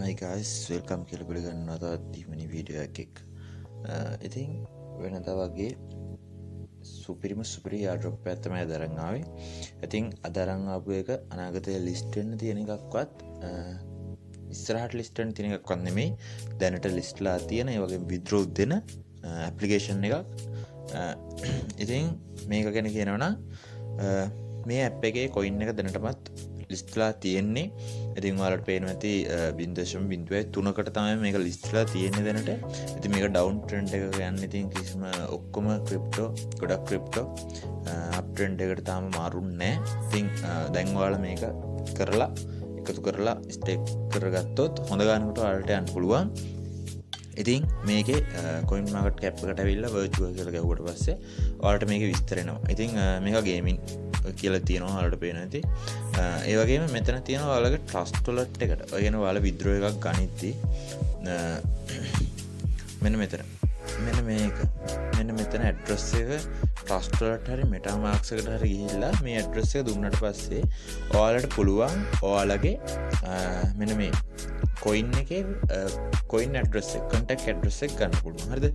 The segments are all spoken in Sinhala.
Hi guys, welcome කියලා පිළිගන්නවා තවත් දිවෙනි වීඩියෝ එකක්. ඉතින් වෙනදා වගේ සුපිරි airdrop එකක් තමයි අදරන් ආවේ. ඉතින් අදරන් ආපු එක අනාගතයේ ලිස්ට් වෙන්න තියෙන එකක්වත් ඉස්සරහට ලිස්ට් වෙන්න තියෙන එකක්වත් නෙමෙයි. දැනට ලිස්ට්ලා තියෙන ඒ වගේ withdraw දෙන application එකක්. ඉතින් මේක ගැන කියනවා නම් මේ app එකේ coin එක දැනටමත් ලිස්ට්ලා තියෙන්නේ. ඉතින් ඔයාලට පේනවා ඇති 0.03කට තමයි මේක ලිස්ට්ලා තියෙන්නේ දැනට. ඉතින් මේක ඩවුන් ට්‍රෙන්ඩ් එකක යන්නේ. ඉතින් කිසිම ඔක්කොම ක්‍රිප්ටෝ ගොඩක් ක්‍රිප්ටෝ අප් ට්‍රෙන්ඩ් එකට තාම මාරුන්නේ නැහැ. ඉතින් දැන් ඔයාලා මේක කරලා එකතු කරලා ස්ටේක් කරගත්තොත් හොඳ ගානකට ඔයාලට යන්න පුළුවන්. ඉතින් මේකේ coin market cap එකට ඇවිල්ලා virtual කියලා ගැහුවට පස්සේ ඔයාලට මේකේ විස්තර එනවා. ඉතින් මේක ගේමින් කියලා තියෙනවා ඔයාලට පේනවා ඇති. ඒ වගේම මෙතන තියෙනවා ඔයාලගේ trust wallet එකට. ඔය කියන්නේ ඔයාලා withdraw එකක් ගනිද්දී මෙන්න මෙතන address එක trust wallet හරි metamask එකට හරි ගිහිල්ලා මේ address එක දුන්නට පස්සේ ඔයාලට පුළුවන් ඔයාලගේ මෙන්න මේ coin එකේ coin address එක contact address එක ගන්න පුළුවන්. හරිද?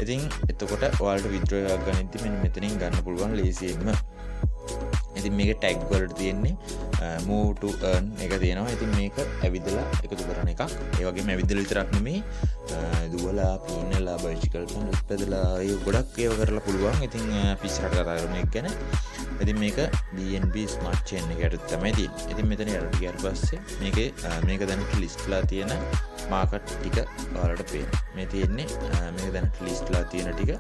ඉතින් එතකොට ඔයාලට withdraw එකක් ගනිද්දී මෙන්න මෙතනින් ගන්න පුළුවන් ලේසියෙන්ම. ඉතින් මේකේ tag වලට තියෙන්නේ move to earn එක තියෙනවා. ඉතින් මේක ඇවිදලා එකතු කරන එකක්. ඒ වගේම ඇවිදලා විතරක් නෙමෙයි දුවලා පීනලා bicycle කරලා පැදලා ඒ ගොඩක් ඒව කරලා පුළුවන්. ඉතින් අපි ඉස්සරහට කතා කරමු මේක ගැන. ඉතින් මේක BNB smart chain එකකට තමයි තියෙන්නේ. ඉතින් මෙතන යට ගියාට පස්සේ මේක දැනට ලිස්ට්ලා තියෙන මාකට් ටික ඔයාලට පේනවා. මේ තියෙන්නේ මේක දැනට ලිස්ට්ලා තියෙන ටික.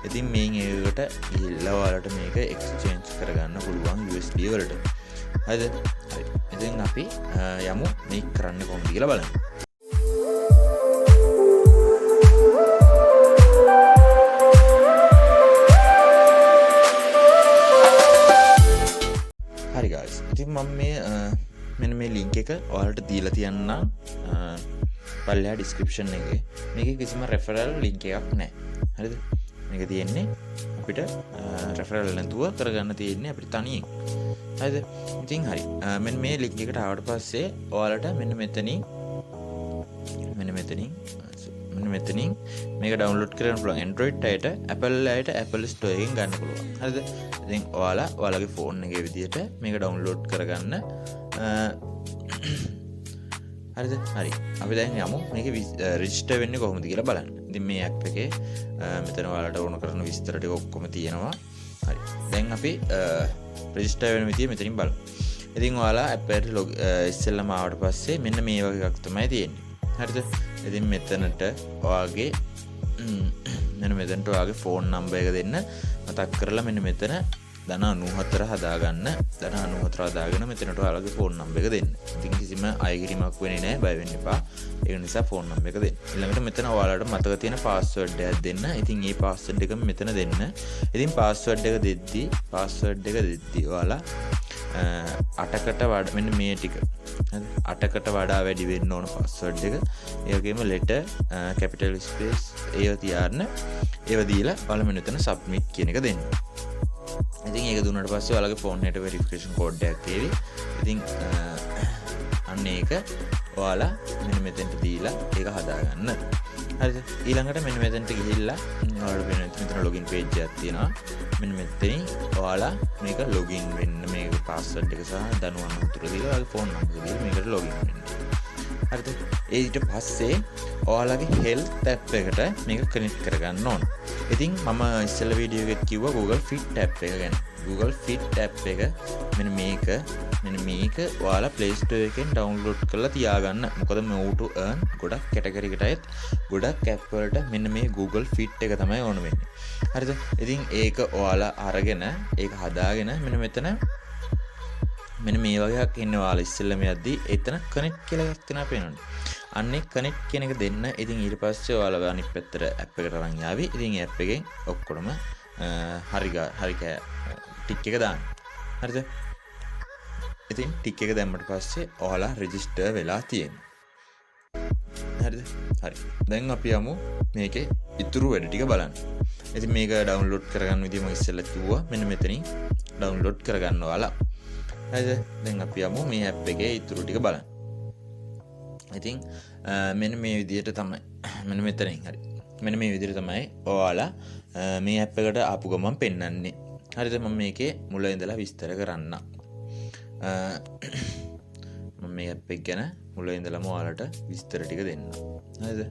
ඉතින් මේන් ඒකට ගිහිල්ලා ඔයාලට මේක exchange කරගන්න පුළුවන් USD වලට. හරිද? හරි. ඉතින් අපි යමු මේක කරන්න කොහොමද කියලා බලන්න. හරි guys. ඉතින් මම මෙන්න මේ link එක ඔයාලට දීලා තියන්නම් පල්ලෙහා description එකේ. මේකේ කිසිම referral link එකක් නැහැ. හරිද? මේක තියෙන්නේ අපිට referral නැතුව කරගන්න තියෙන්නේ අපිට තනියෙන්. හරිද? ඉතින් හරි. මෙන්න මේ link එකට ආවට පස්සේ ඔයාලට මෙන්න මෙතනින් මේක download කරගන්න පුළුවන්. Android අයට Apple අයට Apple Store එකෙන් ගන්න පුළුවන්. හරිද? ඉතින් ඔයාලගේ phone එකේ විදිහට මේක download කරගන්න හරිද? හරි. අපි දැන් යමු මේක register වෙන්නේ කොහොමද කියලා බලන්න. ඉතින් මේ app එකේ මෙතන ඔයාලට ඕන කරන විස්තර ටික ඔක්කොම තියෙනවා. හරි. දැන් අපි register වෙන විදිය මෙතනින් බලමු. ඉතින් ඔයාලා app එකට ඉස්සෙල්ලාම ආවට පස්සේ මෙන්න මේ වගේ එකක් තමයි තියෙන්නේ. හරිද? ඉතින් මෙතනට ඔයාගේ phone number එක දෙන්න මතක් කරලා මෙන්න මෙතන ධන 94 හදාගන්න. ධන 94 හදාගෙන මෙතනට ඔයාලගේ phone number එක දෙන්න. ඉතින් කිසිම අයගිරීමක් වෙන්නේ නැහැ, බය වෙන්න එපා. ඒ නිසා phone number එක දෙන්න. ඊළඟට මෙතන ඔයාලට මතක තියෙන password එකක් දෙන්න. ඉතින් මේ password එක මෙතන දෙන්න. ඉතින් password එක දෙද්දී ඔයාලා 8කට වඩා මෙන්න මේ ටික. හරි? 8කට වඩා වැඩි වෙන්න ඕන password එක. ඒ වගේම letter, capital space ඒව තියාන්න. ඒව දීලා ඔයාලා මෙන්න මෙතන submit කියන එක දෙන්න. ඉතින් ඒක දුන්නාට පස්සේ ඔයාලගේ phone එකට verification code එකක් එවි. ඉතින් අන්න ඒක ඔයාලා මෙන්න මෙතෙන්ට දීලා ඒක හදාගන්න. හරිද? ඊළඟට මෙන්න මෙතෙන්ට ගිහිල්ලා ඔයාලට මෙතන login page එකක් තියෙනවා. මෙන්න මෙතනින් ඔයාලා මේක login වෙන්න මේක password එක සහ දනුවන් උතුර දීලා ඔයාලගේ phone number එක දීලා මේකට login වෙන්න. හරිද? ඊට පස්සේ ඔයාලගේ health app එකට මේක connect කරගන්න ඕන. ඉතින් මම ඉස්සෙල්ලා වීඩියෝ එකේ කිව්වා Google Fit app එක ගැන. Google Fit app එක මෙන්න මේක ඔයාලා Play Store එකෙන් download කරලා තියාගන්න. මොකද move to earn ගොඩක් category එකට අයත් ගොඩක් app වලට මෙන්න මේ Google Fit එක තමයි ඕන වෙන්නේ. හරිද? ඉතින් ඒක ඔයාලා අරගෙන ඒක හදාගෙන මෙන්න මේ වගේ එකක් ඉන්නේ ඔයාලා ඉස්සෙල්ලාම යද්දී එතන connect කියලා එකක් තියෙනවා පේනවනේ. අන්නේ connect කියන එක දෙන්න. ඉතින් ඊට පස්සේ ඔයාලා අනිත් පැත්තට app එකට අරන් යාවි. ඉතින් app එකෙන් ඔක්කොම හරි ටික් එක දාන්න. හරිද? ඉතින් ටික් එක දැම්මට පස්සේ ඔයාලා register වෙලා තියෙනවා. හරිද? හරි. දැන් අපි යමු මේකේ ඉතුරු වැඩ ටික බලන්න. ඉතින් මේක download කරගන්න විදිය මම ඉස්සෙල්ලා කිව්වා. මෙන්න මෙතනින් download කරගන්න ඔයාලා. හරිද? දැන් අපි යමු මේ app එකේ ඉතුරු ටික බලන්න. ඉතින් මෙන්න මේ විදිහට තමයි මෙන්න මෙතනින් හරි මෙන්න මේ විදිහට තමයි ඔයාලා මේ ඇප් එකට ආපු ගමන් පෙන්වන්නේ. හරිද? මම මේකේ මුල ඉඳලා විස්තර කරන්න. මම මේ ඇප් එක ගැන මුල ඉඳලම ඔයාලට විස්තර ටික දෙන්න. හරිද?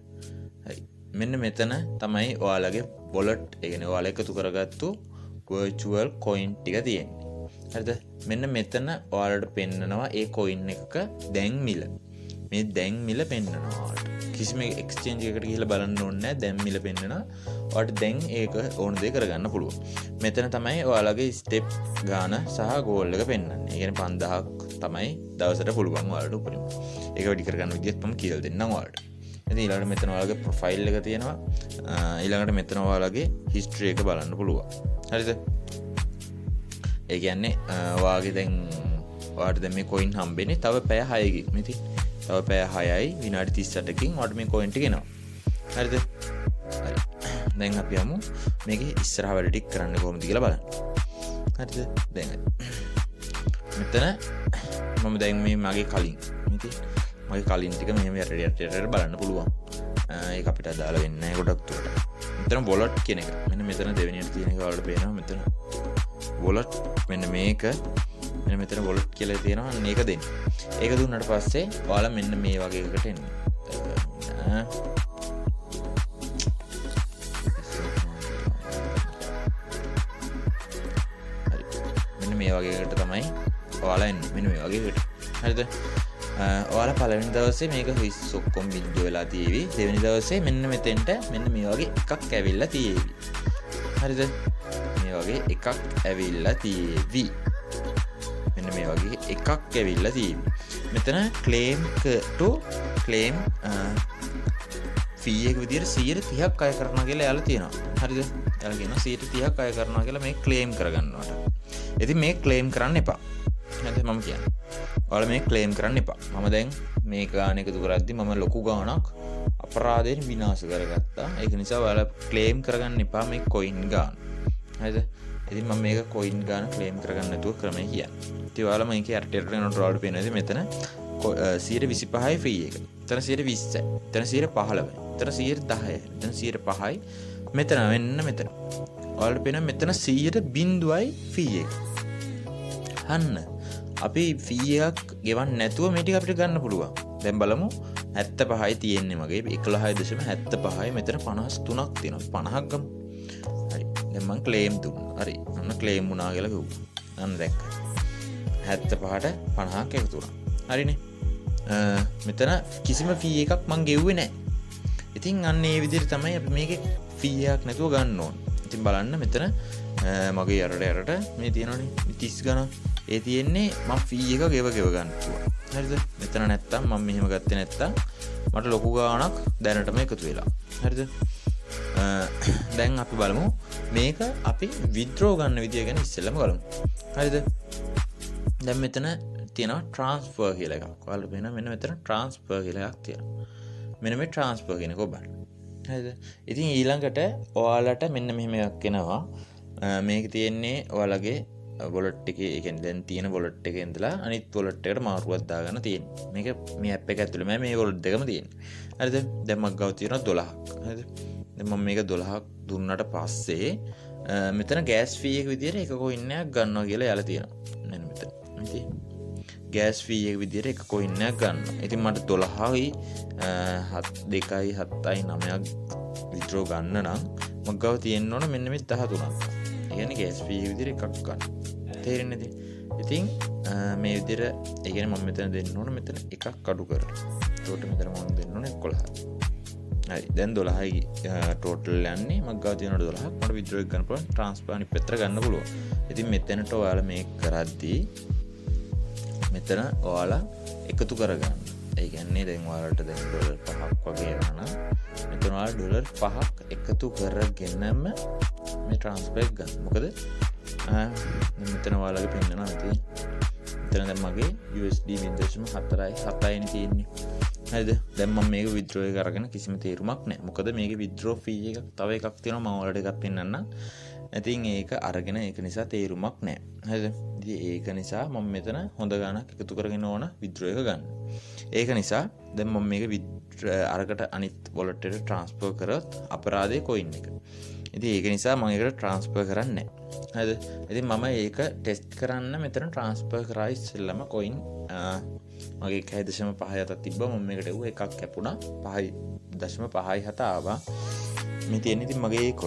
හරි. මෙන්න මෙතන තමයි ඔයාලගේ wallet ඒ කියන්නේ ඔයාලා එකතු කරගත්තු virtual coin ටික තියෙන්නේ. හරිද? මෙන්න මෙතන ඔයාලට පෙන්නනවා ඒ coin එකක දැන් මිල. මේ දැන් මිල පෙන්නනවා ඔයාලට. කිසිම exchange එකකට ගිහිල්ලා බලන්න ඕනේ නැහැ. දැන් මිල පෙන්නනවා. ඔයාලට දැන් ඒක ඕන දේ කරගන්න පුළුවන්. මෙතන තමයි ඔයාලගේ step ගාන සහ goal එක පෙන්නන්නේ. ඒ කියන්නේ 5000ක් තමයි දවසට පුළුවන් ඔයාලට උපරිම. ඒක වැඩි කරගන්න විදිහත් මම කියලා දෙන්නම් ඔයාලට. ඉතින් ඊළඟට මෙතන ඔයාලගේ profile එක තියෙනවා. ඊළඟට මෙතන ඔයාලගේ history එක බලන්න පුළුවන්. හරිද? ඒ කියන්නේ ඔයාගේ දැන් ඔයාලට දැන් මේ coin හම්බෙන්නේ තව පැය 6කින්. ඉතින් තව පැය 6යි විනාඩි 38කින් ඔයාලට මේ coin ටික එනවා. හරිද? හරි. දැන් අපි යමු මේකේ ඉස්සරහ වැඩ ටික කරන්න කොහොමද කියලා බලන්න. හරිද? දැන් මෙතන මම දැන් මේ මගේ කලින් ඉතින් මගේ කලින් ටික මෙහෙම යට බලන්න පුළුවන්. ඒක අපිට අදාළ වෙන්නේ නැහැ ගොඩක් දුරට. මෙතන wallet කියන එක. මෙන්න මෙතන දෙවෙනියට තියෙන එක වලට පේනවා මෙතන. wallet මෙන්න මේක. මෙන්න මෙතන wallet කියලා තියෙනවා. අන්න ඒක දෙන්න. ඒක දුන්නාට පස්සේ ඔයාලා මෙන්න මේ වගේ එකකට එන්න. හරි. මෙන්න මේ වගේ එකකට තමයි ඔයාලා එන්නේ. මෙන්න මේ වගේ එකට. හරිද? ඔයාලා පළවෙනි දවසේ මේක හිස් ඔක්කොම බින්දුව වෙලා තියෙවි. දෙවෙනි දවසේ මෙන්න මෙතෙන්ට මෙන්න මේ වගේ එකක් ඇවිල්ලා තියෙවි. හරිද? මේ වගේ එකක් ඇවිල්ලා තියෙවි. මෙන්න මේ වගේ එකක් ඇවිල්ලා තියෙවි. මෙතන claim to claim fee එක විදියට 130ක් අය කරනවා කියලා යාලා තියෙනවා. හරිද? යාලා කියනවා 130ක් අය කරනවා කියලා මේ claim කරගන්නවට. ඉතින් මේ claim කරන්න එපා. හරිද? මම කියන්නේ ඔයාලා මේ ක්ලේම් කරන්න එපා. මම දැන් මේ ගාන එකතු කරද්දි මම ලොකු ගාණක් අපරාධයෙන් විනාශ කරගත්තා. ඒක නිසා ඔයාලා ක්ලේම් කරගන්න එපා මේ coin ගාන. හරිද? ඉතින් මම මේක coin ගාන ක්ලේම් කරගන්න නැතුව ක්‍රමය කියන්නේ. ඉතින් ඔයාලා මේකේ අරටේට යන ඩ්‍රෝවර් පේනවාද මෙතන 125යි ෆී එක. එතන 120යි. එතන 115යි. එතන 110යි. එතන 105යි. මෙතන මෙතන. ඔයාලට පේනවා මෙතන 100.0යි ෆී එක. අන්න අපි ෆී එකක් ගෙවන්න නැතුව මේ ටික අපිට ගන්න පුළුවන්. දැන් බලමු 75යි තියෙන්නේ මගේ 11.75යි මෙතන 53ක් තියෙනවා. 50ක් ගමු. හරි. දැන් මම ක්ලේම් දුන්නා. හරි. මම ක්ලේම් වුණා කියලා කිව්වා. අන්න දැක්ක. 75ට 50ක් එකතු වුණා. හරිනේ. මෙතන කිසිම ෆී එකක් මම ගෙව්වේ නැහැ. ඉතින් අන්න ඒ විදිහට තමයි අපි මේකේ ෆී එකක් නැතුව ගන්න ඕන. ඉතින් බලන්න මෙතන මගේ යරට මේ තියෙනවනේ 30 ගණන්. ඒ තියෙන්නේ මම ෆී එක ගෙව ගන්න පුළුවන්. හරිද? මෙතන නැත්තම් මම මෙහෙම ගත්තේ නැත්තම් මට ලොකු ගාණක් දැනටම එකතු වෙලා. හරිද? දැන් අපි බලමු මේක අපි withdraw ගන්න විදිය ගැන ඉස්සෙල්ලම බලමු. හරිද? දැන් මෙතන තියෙනවා transfer කියලා එකක්. ඔයාලට පේනවා මෙන්න මෙතන transfer කියලා එකක් තියෙනවා. මෙන්න මේ transfer කියන එක ඔබන්න. හරිද? ඉතින් ඊළඟට ඔයාලට මෙන්න මෙහෙම එකක් එනවා. මේක තියෙන්නේ ඔයාලගේ wallet එකේ ඒ කියන්නේ දැන් තියෙන wallet එකේ ඉඳලා අනිත් wallet එකට මාරුවක් දාගන්න තියෙන්නේ. මේක මේ app එක ඇතුළේ මේ wallet දෙකම තියෙන්නේ. හරිද? දැන් මම ගාව තියෙනවා 12ක්. හරිද? දැන් මම මේක 12ක් දුන්නාට පස්සේ මෙතන gas fee එක විදියට එක coin එකක් ගන්නවා කියලා යාලා තියෙනවා. මෙන්න මෙතන. ඉතින් gas fee එක විදියට එක coin එකක් ගන්නවා. ඉතින් මට 12යි 2යි 7යි 9ක් withdraw ගන්න නම් මම ගාව තියෙන්න ඕන මෙන්න මේ 13ක්. ඒ කියන්නේ gas fee එක විදියට එකක් ගන්න. තේරෙන්නේද? ඉතින් මේ විදිහට ඒ කියන්නේ මම මෙතන දෙන්න ඕන මෙතන එකක් අඩු කරලා. ඒකට මෙතන මම දෙන්න ඕන 11යි. හරි. දැන් 12යි ටෝටල් යන්නේ මම ගාව තියෙන 12ක් මට විත්ඩ්‍රෝ එක ගන්න පුළුවන් ට්‍රාන්ස්ෆර් අනිත් පැත්තට ගන්න පුළුවන්. ඉතින් මෙතනට ඔයාලා මේක කරද්දී මෙතන ඔයාලා එකතු කරගන්න. ඒ කියන්නේ දැන් ඔයාලට දැන් ඩොලර් 5ක් වගේ යනවා. මෙතන ඔයාලා ඩොලර් 5ක් එකතු කරගෙනම මේ ට්‍රාන්ස්ෆර් එක ගන්න. මොකද මෙතන ඔයාලගේ පෙන්නනවා ඉතින් මෙතන දැන් මගේ USD 0.47යි තියෙන්නේ. හරිද? දැන් මම මේක withdraw එක අරගෙන කිසිම තේරුමක් නැහැ. මොකද මේකේ withdraw fee එකක් තව එකක් තියෙනවා මම ඔයාලට එකක් පෙන්නන්නම්. ඉතින් ඒක අරගෙන ඒක නිසා තේරුමක් නැහැ. හරිද? ඉතින් ඒක නිසා මම මෙතන හොඳ ගාණක් එකතු කරගෙන ඕන withdraw එක ගන්න. ඒක නිසා දැන් මම මේක අරකට අනිත් wallet එකට transfer කරොත් අපරාධේ coin එක. ඉතින් ඒක නිසා මම ඒකට transfer කරන්නේ නැහැ. හරිද? ඉතින් මම ඒක test කරන්න මෙතන transfer කරා ඉස්සෙල්ලම coin මගේ 1.57 තිබ්බා. මම මේකට එව්ව එකක් කැපුණා. 5.57 ආවා. මේ තියෙන ඉතින් මගේ ඒක.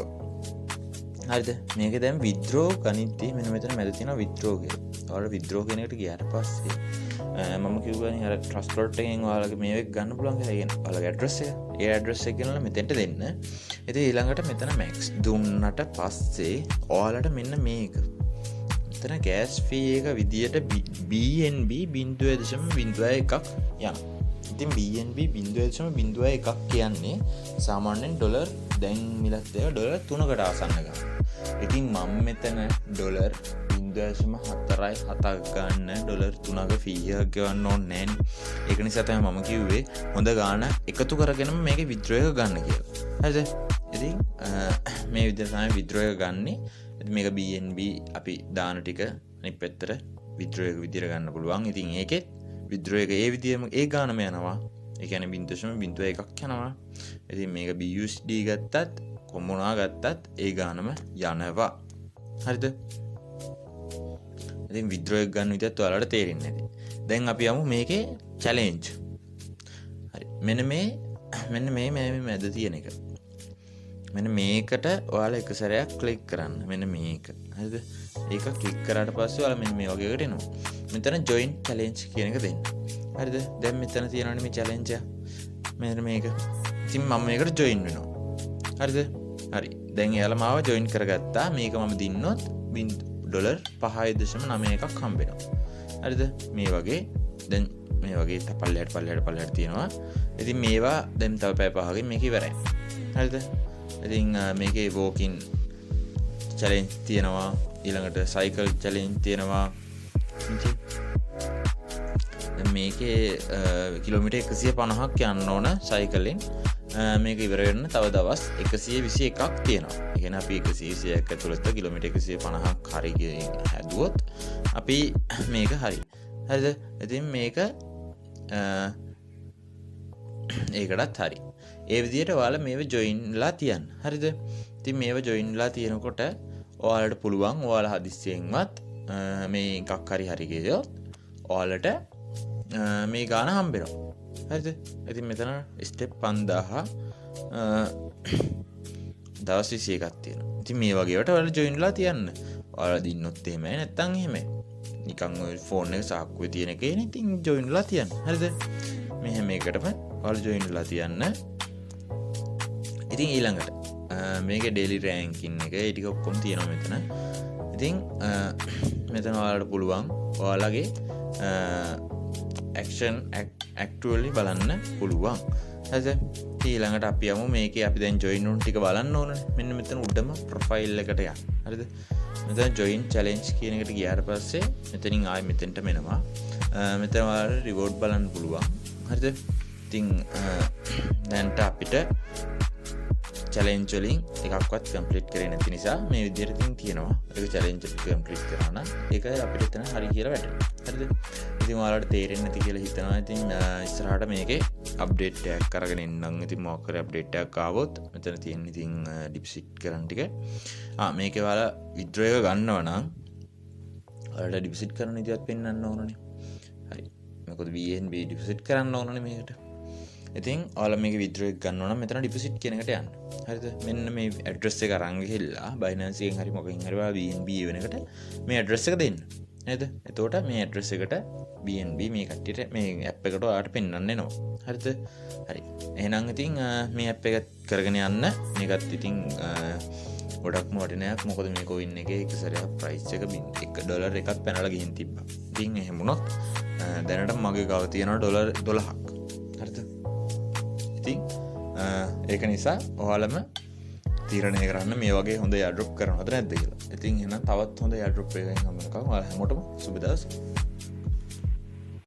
හරිද? මේක දැන් withdraw ගනිද්දී මෙන්න මෙතන මැද තියෙනවා withdraw කියලා. ඔයාලා withdraw කියන එකට ගියාට පස්සේ මම කිව්වනේ අර trust wallet එකෙන් ඔයාලගේ මේක ගන්න පුළුවන් කියලා. කියන්නේ ඔයාලගේ address එක. ඒ address එක ගෙනල්ලා මෙතෙන්ට දෙන්න. ඉතින් ඊළඟට මෙතන max දුන්නට පස්සේ ඔයාලට මෙන්න මේක. මෙතන gas fee එක විදියට BNB 0.01 යනවා. ඉතින් BNB 0.01 කියන්නේ සාමාන්‍යයෙන් ඩොලර් දැන් මිලක් දෙක ඩොලර් 3කට ආසන්න ගන්න. ඉතින් මම මෙතන ඩොලර් 0.47 ගන්න ඩොලර් 3ක ෆී එකක් ගෙවන්න ඕනේ නැහැ. ඒක නිසා තමයි මම කිව්වේ හොඳ ගාණ එකතු කරගෙනම මේක withdraw එක ගන්න කියලා. හරිද? ඉතින් මේ විදිහට තමයි withdraw එක ගන්නෙ. ඉතින් මේක BNB අපි දාන ටික අනිත් පැත්තට withdraw එක විදිහට ගන්න පුළුවන්. ඉතින් ඒකෙත් withdraw එක ඒ විදිහම ඒ ගානම යනවා. ඒ කියන්නේ 0.01ක් යනවා. ඉතින් මේක BUSD ගත්තත් කොමුණා ගත්තත් ඒ ගානම යනවා. හරිද? ඉතින් withdraw එක ගන්න විදිහත් ඔයාලට තේරෙන්නේ නැති. දැන් අපි යමු මේකේ challenge. හරි. මෙන්න මේ මැද තියෙන එක. මෙන්න මේකට ඔයාලා එක සැරයක් ක්ලික් කරන්න. මෙන්න මේක. හරිද? ඒක ක්ලික් කරාට පස්සේ ඔයාලා මෙන්න මේ වගේ එකට එනවා. මෙතන join challenge කියන එක දෙන්න. හරිද? දැන් මෙතන තියෙනවනේ මේ challenge එක. මෙන්න මේක. ඉතින් මම මේකට join වෙනවා. හරිද? හරි. දැන් එයාලා මාව join කරගත්තා. මේක මම දින්නොත් ඩොලර් 5.91ක් හම්බ වෙනවා. හරිද? මේ වගේ දැන් මේ වගේ පල්ලෙහාට තියෙනවා. ඉතින් මේවා දැන් තව පැය 5කින් මේක ඉවරයි. හරිද? ඉතින් මේකේ walking challenge තියෙනවා. ඊළඟට cycle challenge තියෙනවා. දැන් මේකේ කිලෝමීටර් 150ක් යන්න ඕන සයිකලෙන්. මේක ඉවර වෙන්න තව දවස් 121ක් තියෙනවා. ඒ කියන්නේ අපි 121ක් ඇතුළත කිලෝමීටර් 150ක් හරි හැදුවොත් අපි මේක හරි. හරිද? ඉතින් මේක ඒකටත් හරි. ඒ විදිහට ඔයාලා මේව ජොයින්ලා තියන්න. හරිද? ඉතින් මේව ජොයින්ලා තියෙනකොට ඔයාලට පුළුවන් ඔයාලා හදිස්සියෙන්වත් මේ එකක් හරි ගියොත් ඔයාලට මේ ගාන හම්බෙනවා. හරිද? ඉතින් මෙතන ස්ටෙප් 5000 දවස් 21ක් තියෙනවා. ඉතින් මේ වගේවට ඔයාලා ජොයින්ලා තියන්න. ඔයාලා දින්නොත් එහෙමයි නැත්නම් එහෙමයි. නිකන් ඔය ෆෝන් එක සාක්කුවේ තියෙන එකේනේ ඉතින් ජොයින්ලා තියන්න. හරිද? මෙහෙම එකටම ඔයාලා ජොයින්ලා තියන්න. ඉතින් ඊළඟට මේකේ ඩේලි රෑන්කින් එක ඒ ටික ඔක්කොම තියෙනවා මෙතන. ඉතින් මෙතන ඔයාලට පුළුවන් ඔයාලගේ action actually බලන්න පුළුවන්. හරිද? ඊළඟට අපි යමු මේකේ අපි දැන් join වුණ ටික බලන්න ඕනනේ. මෙන්න මෙතන උඩම profile එකට යන්න. හරිද? මෙතන join challenge කියන එකට ගියාට පස්සේ මෙතනින් ආයෙ මෙතෙන්ට මෙනවා. මෙතන ඔයාලට reward බලන්න පුළුවන්. හරිද? ඉතින් දැන්ට අපිට challenge වලින් එකක්වත් complete කරේ නැති නිසා මේ විදිහට ඉතින් තියෙනවා. ඒක challenge එක complete කරා නම් ඒක අපිට එතන හරි කියලා වැටෙනවා. හරිද? ඉතින් ඔයාලට තේරෙන්නේ නැති කියලා හිතනවා. ඉතින් ඉස්සරහට මේකේ update එකක් අරගෙන එන්නම්. ඉතින් මොකක් කරේ update එකක් ආවොත් මෙතන තියෙන ඉතින් deposit කරන්න ටික. මේකේ ඔයාලා withdraw එක ගන්නවා නම් ඔයාලට deposit කරන විදිහත් පෙන්වන්න ඕනනේ. හරි. මොකද BNB deposit කරන්න ඕනනේ මේකට. ඉතින් ඔයාලා මේක withdraw එක ගන්නවා නම් මෙතන deposit කියන එකට යන්න. හරිද? මෙන්න මේ address එක අරන් ගිහිල්ලා Binance එකෙන් හරි මොකකින් හරි ඔයාලා BNB වෙන එකට මේ address එක දෙන්න. නේද? එතකොට මේ address එකට BNB මේ කට්ටියට මේ app එකට ඔයාලට පෙන්වන්න එනවා. හරිද? හරි. එහෙනම් ඉතින් මේ app එක කරගෙන යන්න. මේකත් ඉතින් ගොඩක්ම වටිනයක්. මොකද මේ coin එකේ එක සැරයක් price එක $1 එකක් පැනලා ගිහින් තිබ්බා. ඉතින් එහෙම වුණොත් දැනට මගේ ගාව තියෙනවා $12ක්. හරිද? ඉතින් ඒක නිසා ඔයාලම තීරණය කරන්න මේ වගේ හොඳ airdrop කරනවද නැද්ද කියලා. ඉතින් එහෙනම් තවත් හොඳ airdrop එකකින් හම්බ වෙනකම් ඔයාලා හැමෝටම සුබ දවසක්.